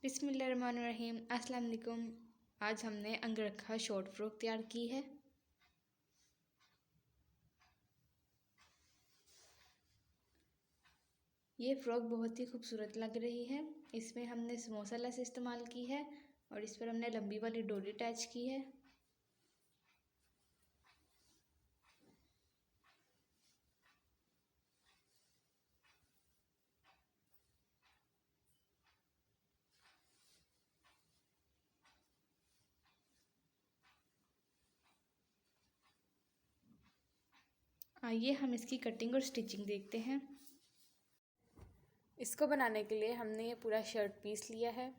बिस्मिल्लाहिर्रहमानिर्रहीम। अस्सलाम वालेकुम। आज हमने अंगरखा शॉर्ट फ्रॉक तैयार की है। ये फ़्रॉक बहुत ही खूबसूरत लग रही है। इसमें हमने समोसा लेस इस्तेमाल की है और इस पर हमने लंबी वाली डोरी अटैच की है। आइए हम इसकी कटिंग और स्टिचिंग देखते हैं। इसको बनाने के लिए हमने ये पूरा शर्ट पीस लिया है।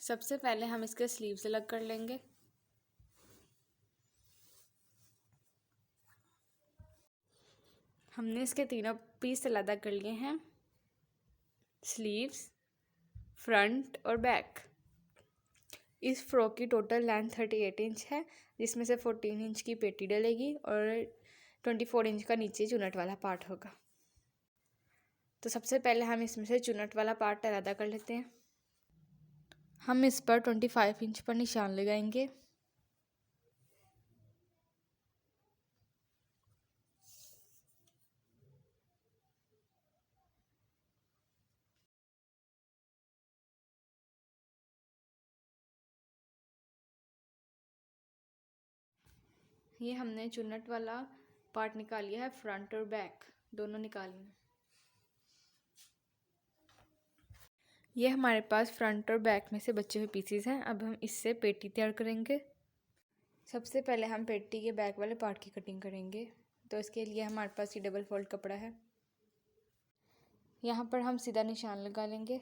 सबसे पहले हम इसके स्लीव्स अलग कर लेंगे। हमने इसके तीनों पीस अलग कर लिए हैं, स्लीव्स, फ्रंट और बैक। इस फ्रॉक की टोटल लेंथ 38 इंच है, जिसमें से 14 इंच की पेटी डलेगी और 24 इंच का नीचे चुनट वाला पार्ट होगा। तो सबसे पहले हम इसमें से चुनट वाला पार्ट अलग कर लेते हैं। हम इस पर 25 इंच पर निशान लगाएंगे। ये हमने चुनट वाला पार्ट निकाल लिया है, फ्रंट और बैक दोनों निकाल लिए। ये हमारे पास फ्रंट और बैक में से बचे हुए पीसीज हैं। अब हम इससे पेटी तैयार करेंगे। सबसे पहले हम पेटी के बैक वाले पार्ट की कटिंग करेंगे। तो इसके लिए हमारे पास ये डबल फोल्ड कपड़ा है। यहाँ पर हम सीधा निशान लगा लेंगे।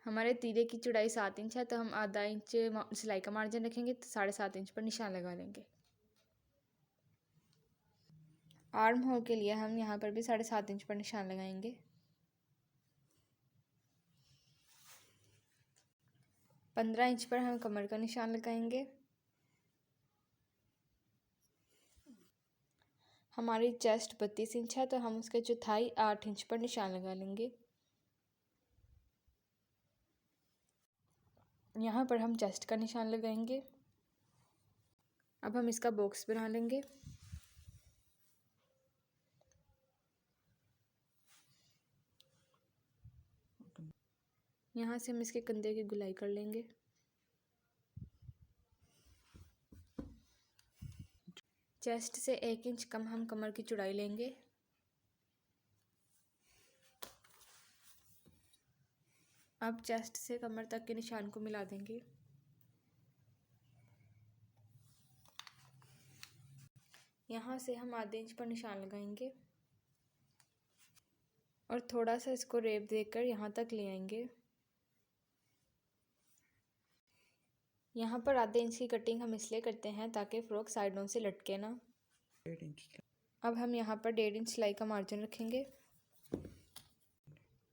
हमारे तीरे की चौड़ाई 7 इंच है, तो हम आधा इंच सिलाई का मार्जिन रखेंगे, तो 7.5 इंच पर निशान लगा लेंगे। आर्म होल के लिए हम यहाँ पर भी 7.5 इंच पर निशान लगाएंगे। 15 इंच पर हम कमर का निशान लगाएंगे। हमारी चेस्ट 32 इंच है, तो हम उसके चौथाई 8 इंच पर निशान लगा लेंगे। यहाँ पर हम चेस्ट का निशान लगाएंगे। अब हम इसका बॉक्स बना लेंगे। यहाँ से हम इसके कंधे की गुलाई कर लेंगे। चेस्ट से 1 इंच कम हम कमर की चौड़ाई लेंगे। अब चेस्ट से कमर तक के निशान को मिला देंगे। यहाँ से हम आधे इंच पर निशान लगाएंगे और थोड़ा सा इसको रेब देकर यहाँ तक ले आएंगे। यहाँ पर आधे इंच की कटिंग हम इसलिए करते हैं ताकि फ्रॉक साइडों से लटके ना। 1.5 इंच। अब हम यहाँ पर 1.5 इंच सिलाई का मार्जिन रखेंगे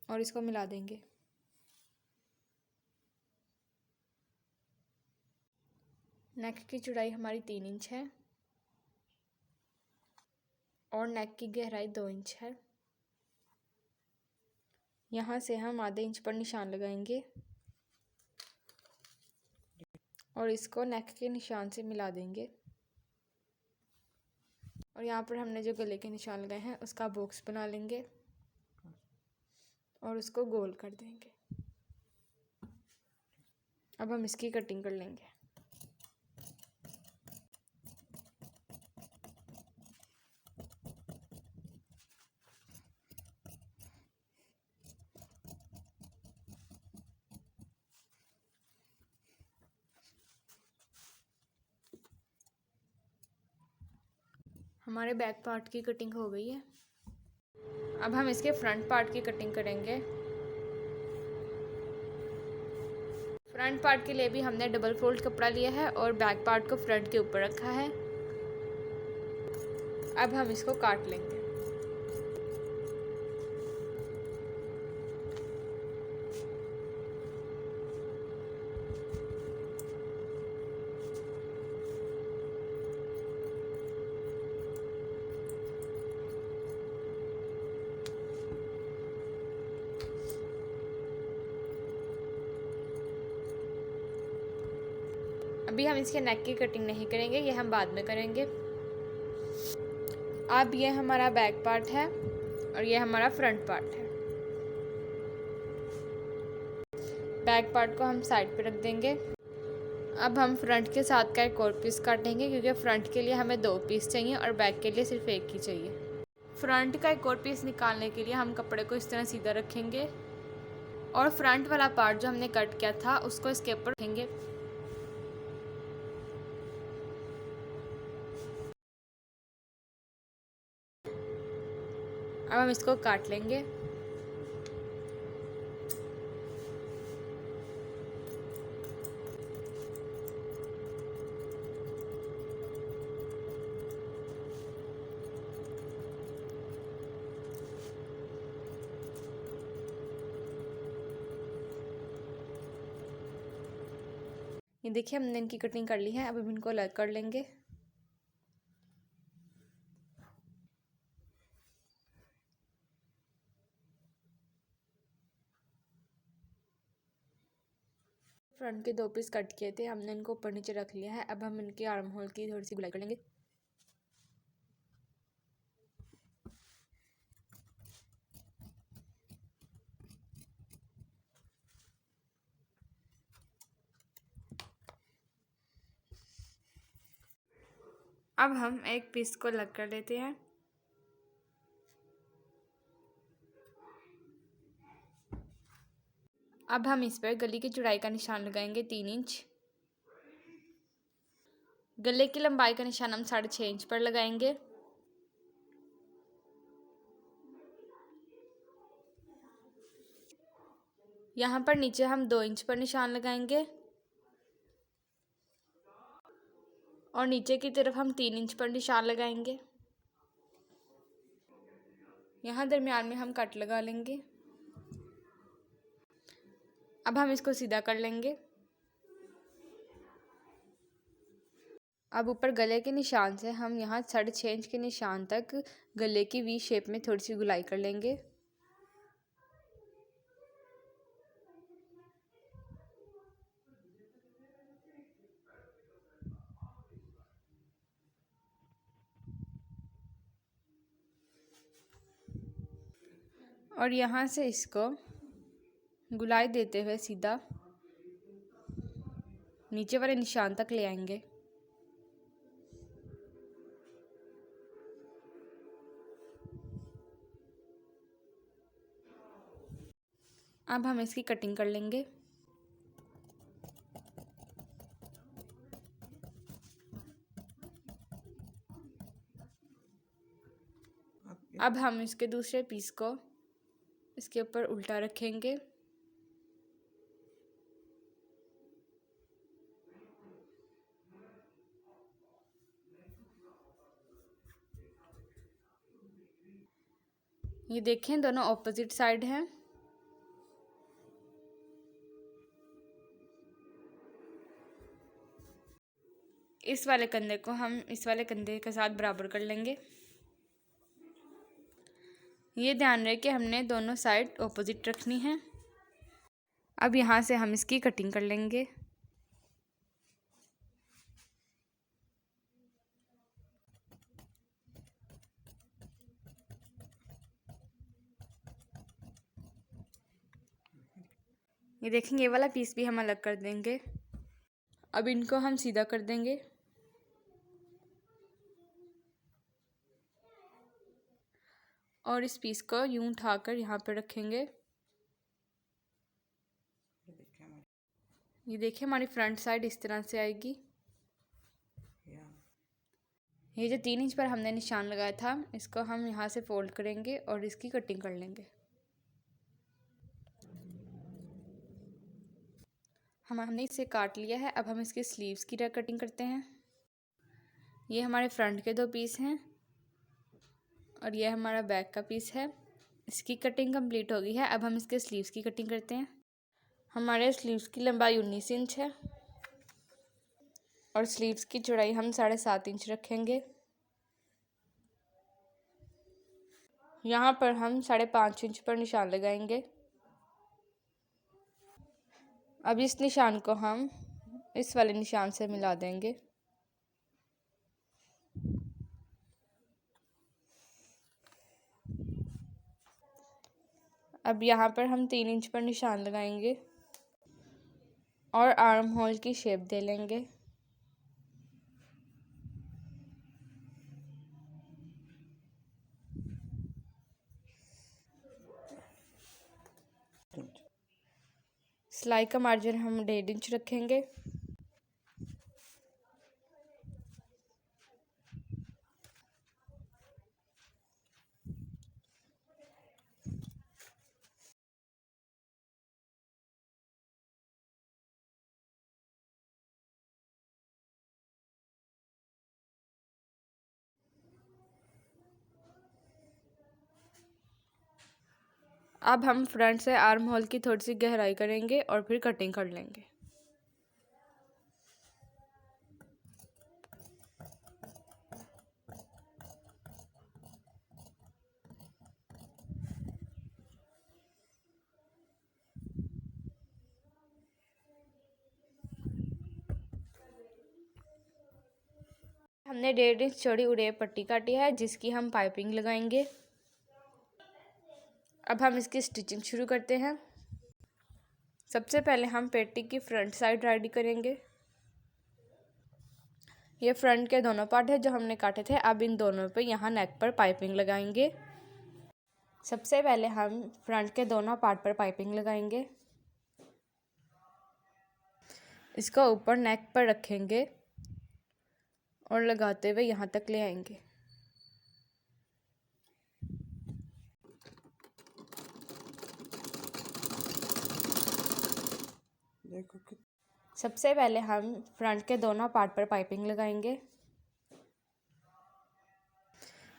और इसको मिला देंगे। नेक की चौड़ाई हमारी 3 इंच है और नेक की गहराई 2 इंच है। यहाँ से हम आधे इंच पर निशान लगाएंगे और इसको नेक के निशान से मिला देंगे। और यहाँ पर हमने जो गले के निशान लगाए हैं उसका बॉक्स बना लेंगे और उसको गोल कर देंगे। अब हम इसकी कटिंग कर लेंगे। हमारे बैक पार्ट की कटिंग हो गई है। अब हम इसके फ्रंट पार्ट की कटिंग करेंगे। फ्रंट पार्ट के लिए भी हमने डबल फोल्ड कपड़ा लिया है और बैक पार्ट को फ्रंट के ऊपर रखा है। अब हम इसको काट लेंगे। अभी हम इसके नेक की कटिंग नहीं करेंगे, ये हम बाद में करेंगे। अब ये हमारा बैक पार्ट है और ये हमारा फ्रंट पार्ट है। बैक पार्ट को हम साइड पे रख देंगे। अब हम फ्रंट के साथ का एक और पीस काटेंगे, क्योंकि फ्रंट के लिए हमें 2 पीस चाहिए और बैक के लिए सिर्फ 1 ही चाहिए। फ्रंट का एक और पीस निकालने के लिए हम कपड़े को इस तरह सीधा रखेंगे और फ्रंट वाला पार्ट जो हमने कट किया था उसको इसके ऊपर रखेंगे। अब हम इसको काट लेंगे। ये देखिए हमने इनकी कटिंग कर ली है। अब हम इनको अलग कर लेंगे। फ्रंट के 2 पीस कट किए थे, हमने इनको ऊपर नीचे रख लिया है। अब हम इनके आर्म होल की थोड़ी सी गुलाई कर लेंगे। अब हम एक पीस को अलग कर लेते हैं। अब हम इस पर गले की चौड़ाई का निशान लगाएंगे 3 इंच। गले की लंबाई का निशान हम 6.5 इंच पर लगाएंगे। यहाँ पर नीचे हम 2 इंच पर निशान लगाएंगे और नीचे की तरफ हम 3 इंच पर निशान लगाएंगे। यहाँ दरमियान में हम कट लगा लेंगे। अब हम इसको सीधा कर लेंगे। अब ऊपर गले के निशान से हम यहाँ 6.5 इंच के निशान तक गले की वी शेप में थोड़ी सी गुलाई कर लेंगे। और यहाँ से इसको गुलाई देते हुए सीधा नीचे वाले निशान तक ले आएंगे। अब हम इसकी कटिंग कर लेंगे। अब हम इसके दूसरे पीस को इसके ऊपर उल्टा रखेंगे। ये देखें दोनों ऑपोजिट साइड हैं। इस वाले कंधे को हम इस वाले कंधे के साथ बराबर कर लेंगे। ये ध्यान रहे कि हमने दोनों साइड ऑपोजिट रखनी है। अब यहाँ से हम इसकी कटिंग कर लेंगे। ये देखेंगे, ये वाला पीस भी हम अलग कर देंगे। अब इनको हम सीधा कर देंगे। और इस पीस को यूं उठाकर यहाँ पर रखेंगे। ये देखिए हमारी फ्रंट साइड इस तरह से आएगी। ये जो 3 इंच पर हमने निशान लगाया था, इसको हम यहाँ से फोल्ड करेंगे और इसकी कटिंग कर लेंगे। हमने इसे काट लिया है। अब हम इसके स्लीव्स की कटिंग करते हैं। ये हमारे फ्रंट के 2 पीस हैं और ये हमारा बैक का पीस है। इसकी कटिंग कंप्लीट हो गई है। अब हम इसके स्लीव्स की कटिंग करते हैं। हमारे स्लीव्स की लंबाई 19 इंच है और स्लीव्स की चौड़ाई हम 7.5 इंच रखेंगे। यहाँ पर हम 5.5 इंच पर निशान लगाएंगे। अब इस निशान को हम इस वाले निशान से मिला देंगे। अब यहाँ पर हम 3 इंच पर निशान लगाएंगे और आर्म होल की शेप दे लेंगे। सिलाई का मार्जिन हम 1.5 इंच रखेंगे। अब हम फ्रंट से आर्म होल की थोड़ी सी गहराई करेंगे और फिर कटिंग कर लेंगे। हमने 1.5 इंच चौड़ी उड़ेप पट्टी काटी है जिसकी हम पाइपिंग लगाएंगे। अब हम इसकी स्टिचिंग शुरू करते हैं। सबसे पहले हम पेटी की फ्रंट साइड रेडी करेंगे। ये फ्रंट के दोनों पार्ट है जो हमने काटे थे। अब इन दोनों पे यहाँ नेक पर पाइपिंग लगाएंगे। सबसे पहले हम फ्रंट के दोनों पार्ट पर पाइपिंग लगाएंगे। इसको ऊपर नेक पर रखेंगे और लगाते हुए यहाँ तक ले आएंगे। सबसे पहले हम फ्रंट के दोनों पार्ट पर पाइपिंग लगाएंगे।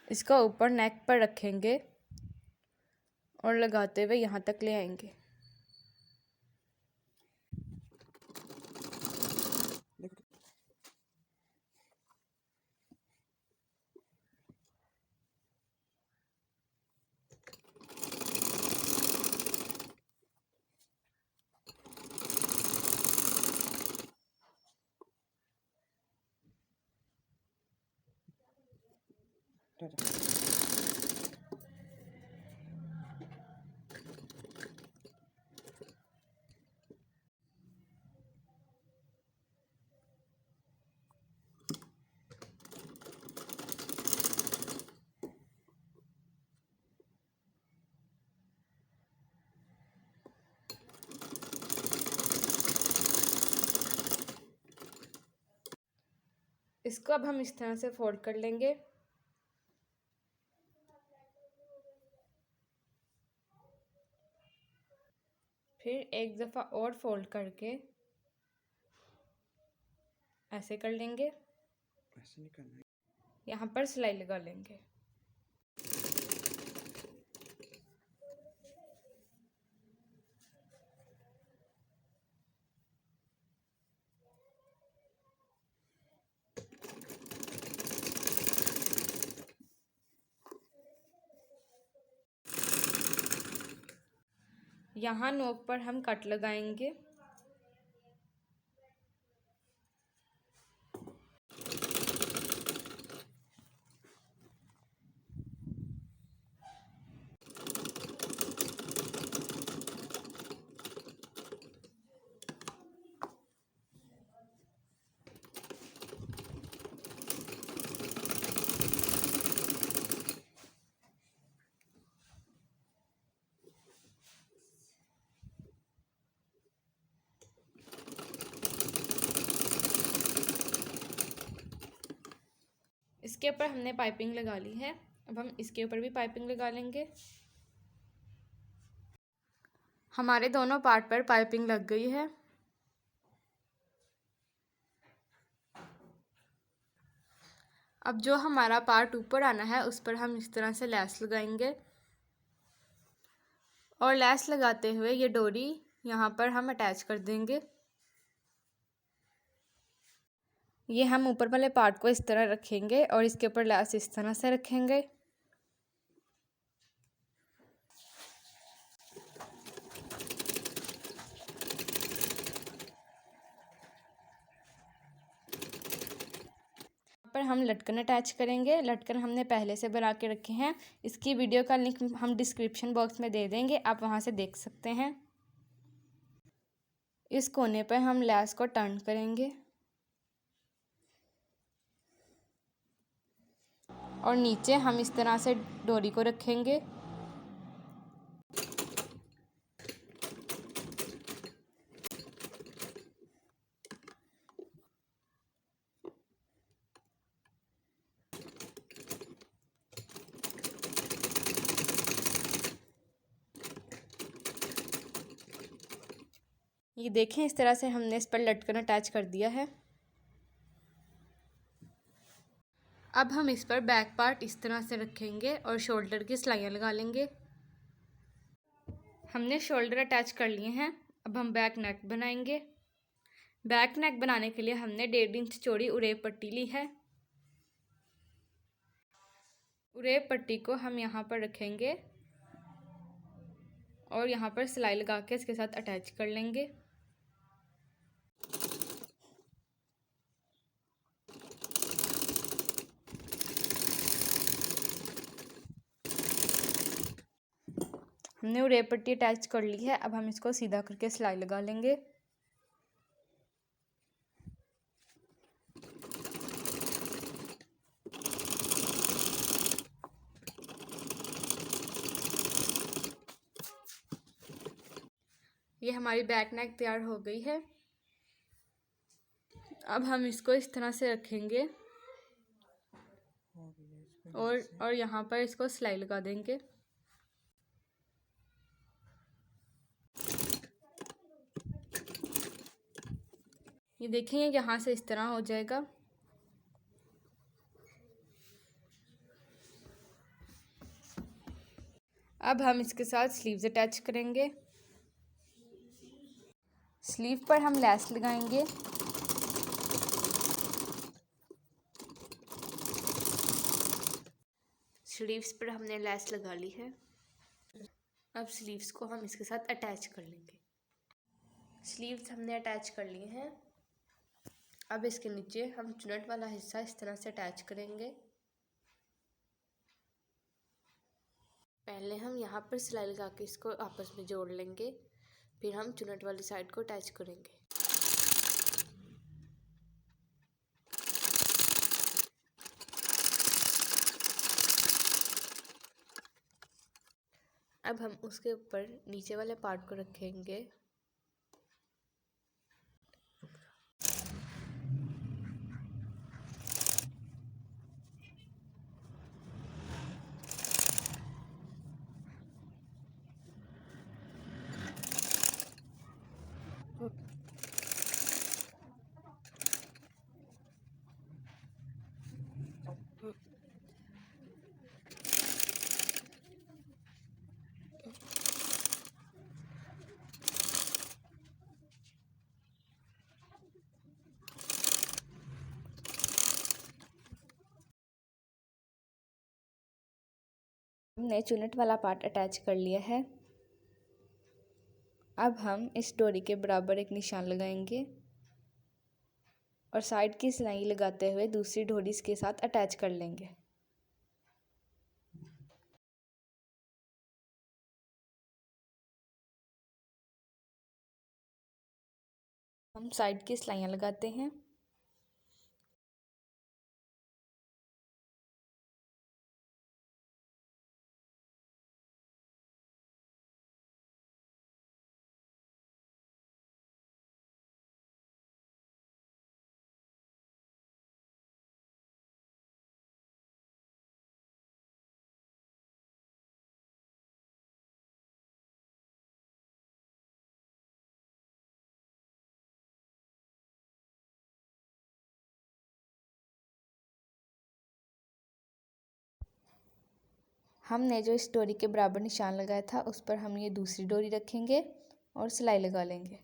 इसको ऊपर नेक पर रखेंगे और लगाते हुए यहाँ तक ले आएंगे। इसको अब हम इस तरह से फोल्ड कर लेंगे। फिर एक दफ़ा और फोल्ड करके ऐसे कर लेंगे। ऐसे नहीं करना है। यहाँ पर सिलाई लगा लेंगे। यहाँ नोक पर हम कट लगाएंगे। इसके ऊपर हमने पाइपिंग लगा ली है। अब हम इसके ऊपर भी पाइपिंग लगा लेंगे। हमारे दोनों पार्ट पर पाइपिंग लग गई है। अब जो हमारा पार्ट ऊपर आना है उस पर हम इस तरह से लेस लगाएंगे और लेस लगाते हुए ये डोरी यहाँ पर हम अटैच कर देंगे। ये हम ऊपर वाले पार्ट को इस तरह रखेंगे और इसके ऊपर लेस इस तरह से रखेंगे। पर हम लटकन अटैच करेंगे। लटकन हमने पहले से बना के रखे हैं, इसकी वीडियो का लिंक हम डिस्क्रिप्शन बॉक्स में दे देंगे, आप वहाँ से देख सकते हैं। इस कोने पर हम लैस को टर्न करेंगे और नीचे हम इस तरह से डोरी को रखेंगे। ये देखें, इस तरह से हमने इस पर लटकन अटैच कर दिया है। अब हम इस पर बैक पार्ट इस तरह से रखेंगे और शोल्डर की सिलाइयाँ लगा लेंगे। हमने शोल्डर अटैच कर लिए हैं। अब हम बैक नेक बनाएंगे। बैक नेक बनाने के लिए हमने 1.5 इंच चौड़ी उरेब पट्टी ली है। उरेब पट्टी को हम यहाँ पर रखेंगे और यहाँ पर सिलाई लगा के इसके साथ अटैच कर लेंगे। हमने उरेब पट्टी अटैच कर ली है। अब हम इसको सीधा करके सिलाई लगा लेंगे। ये हमारी बैक नेक तैयार हो गई है। अब हम इसको इस तरह से रखेंगे और यहाँ पर इसको सिलाई लगा देंगे। ये देखेंगे, यहाँ से इस तरह हो जाएगा। अब हम इसके साथ स्लीव्स अटैच करेंगे। स्लीव पर हम लैस लगाएंगे। स्लीव्स पर हमने लैस लगा ली है। अब स्लीव्स को हम इसके साथ अटैच कर लेंगे। स्लीव्स हमने अटैच कर लिए हैं। अब इसके नीचे हम चुनट वाला हिस्सा इस तरह से अटैच करेंगे। पहले हम यहाँ पर सिलाई लगा के इसको आपस में जोड़ लेंगे, फिर हम चुनट वाली साइड को अटैच करेंगे। अब हम उसके ऊपर नीचे वाले पार्ट को रखेंगे। हमने चुनट वाला पार्ट अटैच कर लिया है। अब हम इस डोरी के बराबर एक निशान लगाएंगे और साइड की सिलाई लगाते हुए दूसरी डोरी इसके साथ अटैच कर लेंगे। हम साइड की सिलाइयाँ लगाते हैं। हमने जो इस डोरी के बराबर निशान लगाया था उस पर हम ये दूसरी डोरी रखेंगे और सिलाई लगा लेंगे।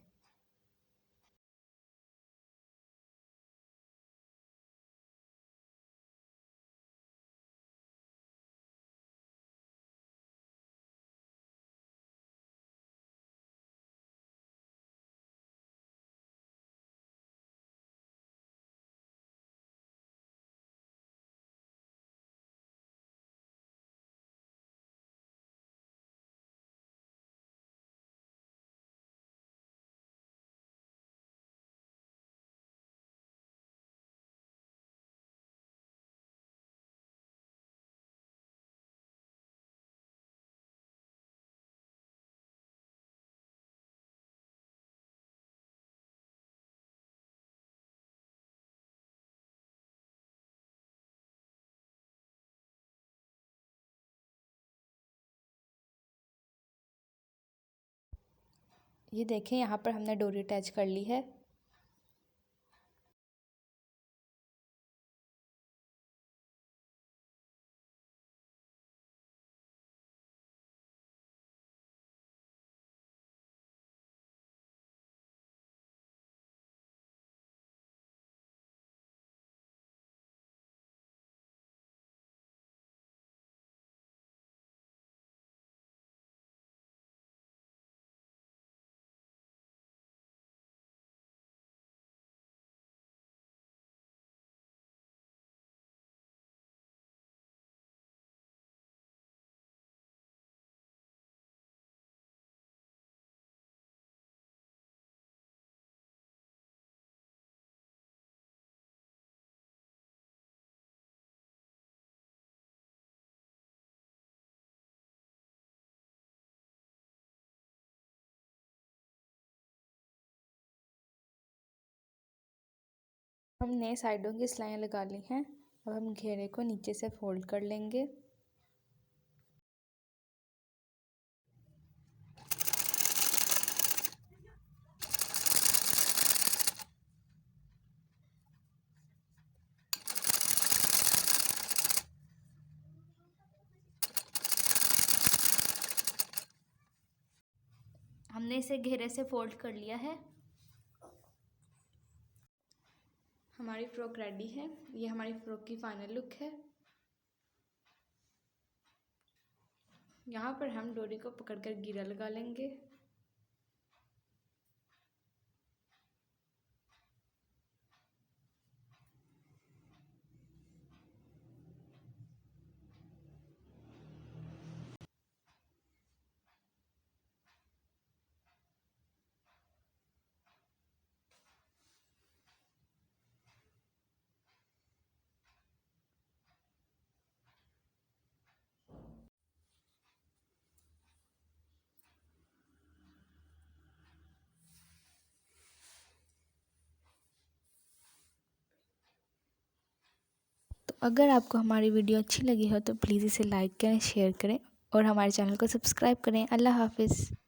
ये देखें, यहाँ पर हमने डोरी अटैच कर ली है। हमने साइडों की सिलाइयाँ लगा ली हैं। अब हम घेरे को नीचे से फोल्ड कर लेंगे। हमने इसे घेरे से फोल्ड कर लिया है। हमारी फ्रॉक रेडी है। ये हमारी फ्रॉक की फाइनल लुक है। यहाँ पर हम डोरी को पकड़कर घेरा लगा लेंगे। तो अगर आपको हमारी वीडियो अच्छी लगी हो तो प्लीज़ इसे लाइक करें, शेयर करें और हमारे चैनल को सब्सक्राइब करें। अल्लाह हाफ़िज़।